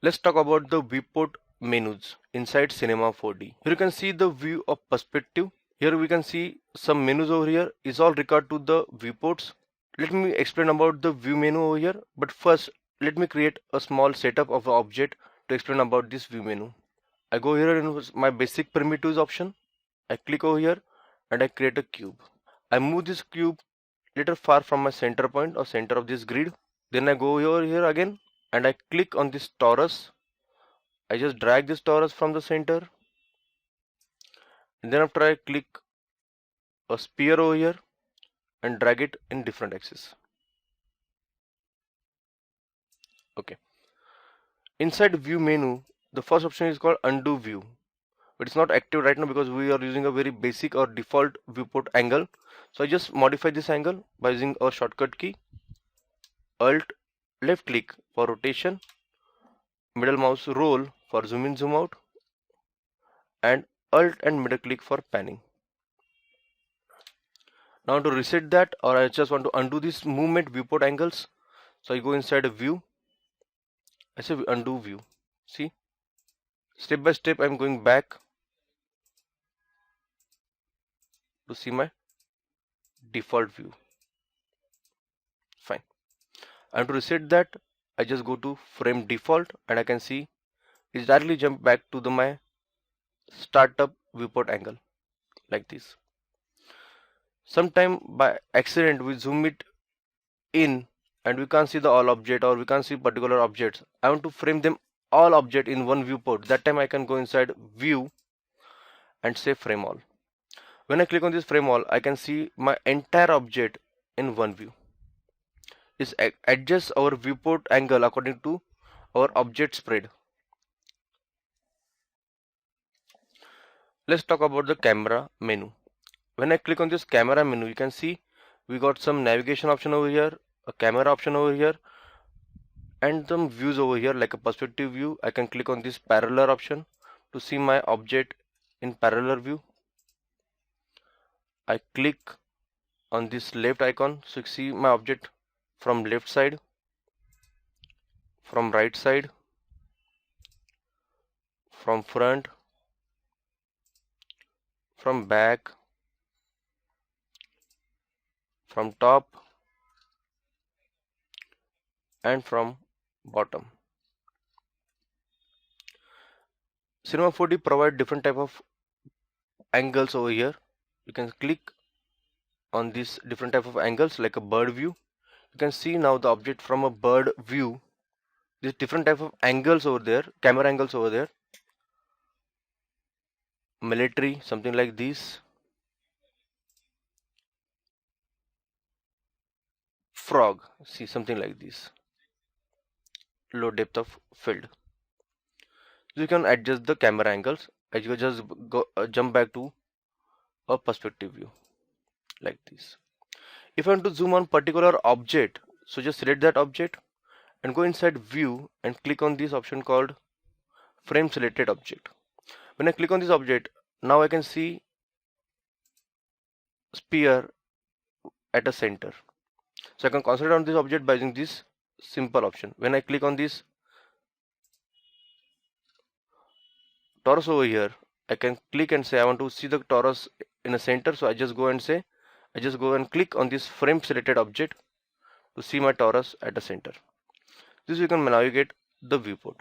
Let's talk about the viewport menus inside Cinema 4D. Here you can see the view of perspective. Here we can see some menus over here is all regard to the viewports. Let me explain about the view menu over here, but first let me create a small setup of the object to explain about this view menu. I go here in my basic primitives option. I click over here and I create a cube. I move this cube little far from my center point or center of this grid. Then I go over here again and I click on this torus. I just drag this torus from the center, and then after I click a sphere over here and drag it in different axes. Okay. Inside view menu, the first option is called undo view, but it's not active right now because we are using a very basic or default viewport angle. So I just modify this angle by using our shortcut key Alt left click for rotation, middle mouse roll for zoom in zoom out, and Alt and middle click for panning. Now to reset that, or I just want to undo this movement viewport angles, so I go inside a view. I say undo view. See, step by step I'm going back to see my default view. Fine. And to reset that, I just go to frame default and I can see it's directly jump back to my startup viewport angle like this. Sometime by accident we zoom it in and we can't see the all object, or we can't see particular objects. I want to frame them all object in one viewport. That time I can go inside view and say frame all. When I click on this frame all, I can see my entire object in one view. This adjusts our viewport angle according to our object spread. Let's talk about the camera menu. When I click on this camera menu, you can see we got some navigation option over here, a camera option over here, and some views over here like a perspective view. I can click on this parallel option to see my object in parallel view. I click on this left icon so you see my object from left side, from right side, from front, from back, from top, and from bottom. Cinema 4D provide different type of angles over here. You can click on these different type of angles like a bird view. You can see now the object from a bird view. These different type of angles over there, camera angles over there. Military, something like this. Frog, see, something like this. Low depth of field. You can adjust the camera angles as you just go jump back to a perspective view like this. If I want to zoom on particular object, so just select that object and go inside view and click on this option called frame selected object. When I click on this object, now I can see sphere at a center. So I can concentrate on this object by using this simple option. When I click on this torus over here, I can click and say I want to see the torus in a center. So I just go and click on this frame selected object to see my torus at the center. This you can navigate the viewport.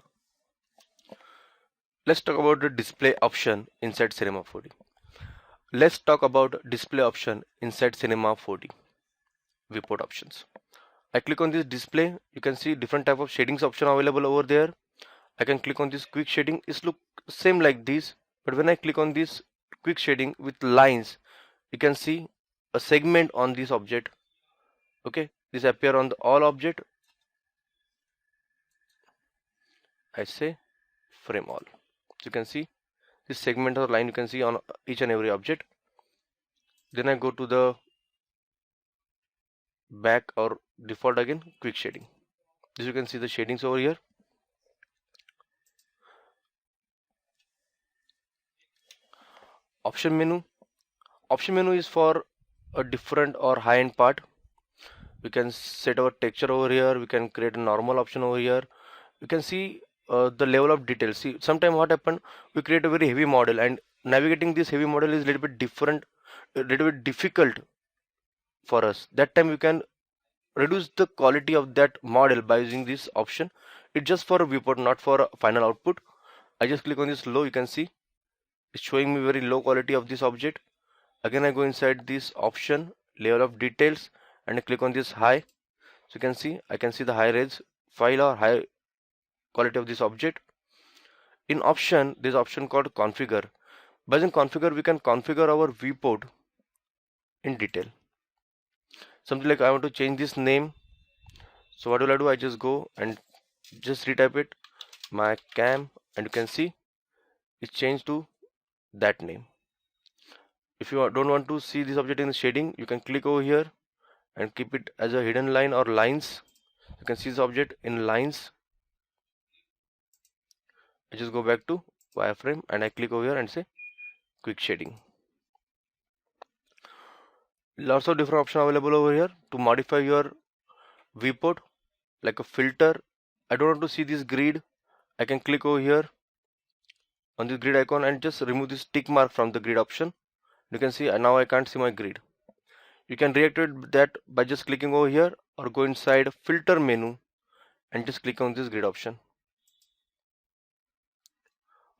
Let's talk about the display option inside Cinema 4D. Let's talk about display option inside Cinema 4D. Viewport options. I click on this display. You can see different type of shadings option available over there. I can click on this quick shading. It look same like this, but when I click on this quick shading with lines, you can see a segment on this object. Okay, this appear on the all object. I say frame all. So you can see this segment or line you can see on each and every object. Then I go to the back or default again, quick shading. This you can see the shadings over here. Option menu. Option menu is for a different or high-end part. We can set our texture over here. We can create a normal option over here. You can see the level of detail. See, sometimes what happen, we create a very heavy model, and navigating this heavy model is a little bit different, a little bit difficult for us. That time we can reduce the quality of that model by using this option. It's just for a viewport, not for a final output. I just click on this low, you can see it's showing me very low quality of this object. Again I go inside this option, layer of details, and I click on this high. So you can see, I can see the high res file or high quality of this object. In option, this option called configure. By using configure, we can configure our viewport in detail. Something like I want to change this name. So what will I do? I just go and just retype it, my cam, and you can see it's changed to that name. If you don't want to see this object in the shading, you can click over here and keep it as a hidden line or lines. You can see this object in lines. I just go back to wireframe and I click over here and say quick shading. Lots of different options available over here to modify your viewport, like a filter. I don't want to see this grid. I can click over here on this grid icon and just remove this tick mark from the grid option. You can see now I can't see my grid. You can reactivate that by just clicking over here or go inside filter menu and just click on this grid option.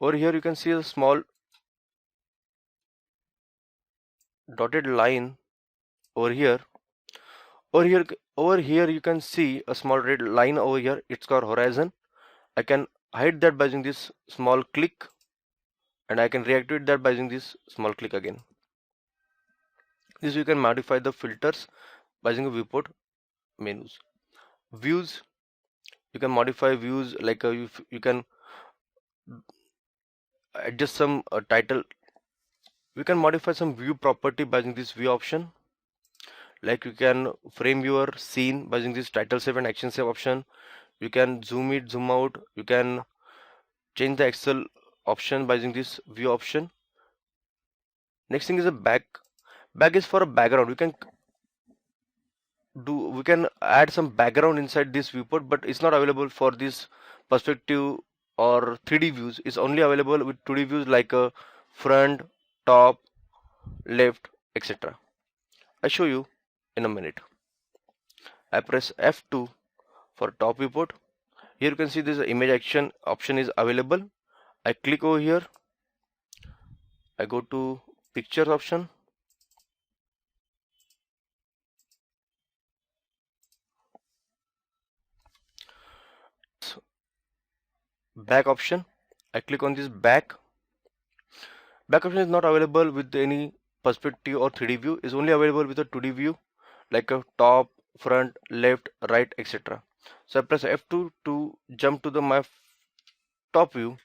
Over here you can see a small dotted line over here. Over here you can see a small red line over here. It's called horizon. I can hide that by using this small click, and I can reactivate that by using this small click again. This you can modify the filters by using a viewport menus. Views, you can modify views, like you can adjust some title. We can modify some view property by using this view option. Like you can frame your scene by using this title save and action save option. You can zoom it, zoom out. You can change the Excel option by using this view option. Next thing is a back. Back is for a background. We can add some background inside this viewport, but it's not available for this perspective or 3D views. It's only available with 2D views like a front, top, left, etc. I show you in a minute. I press F2 for top viewport. Here you can see this image action option is available. I click over here. I go to pictures option. Back option. I click on this back. Back option is not available with any perspective or 3D view. Is only available with a 2D view like a top, front, left, right, etc. So I press F2 to jump to my top view.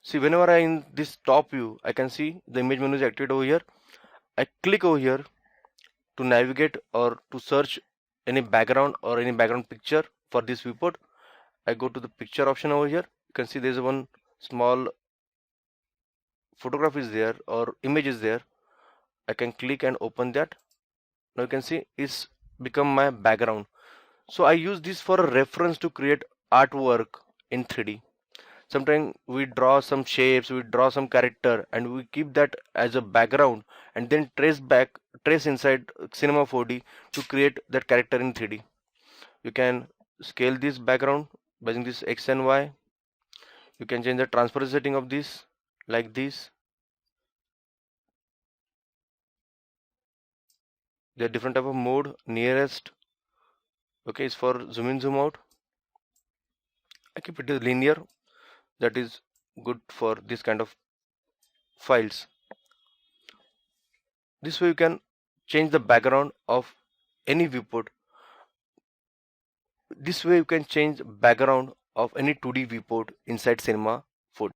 See, whenever I in this top view, I can see the image menu is activated over here. I click over here to navigate or to search any background or any background picture for this viewport. I go to the picture option over here. You can see there's one small photograph is there or image is there. I can click and open that. Now you can see it's become my background. So I use this for a reference to create artwork in 3D. Sometimes we draw some shapes, we draw some character, and we keep that as a background and then trace inside Cinema 4D to create that character in 3D. You can scale this background by using this X and Y. You can change the transparency setting of this like this. There are different type of mode. Nearest, okay, is for zoom in, zoom out. I keep it linear. That is good for this kind of files. This way you can change the background of any viewport. This way you can change background of any 2D viewport inside Cinema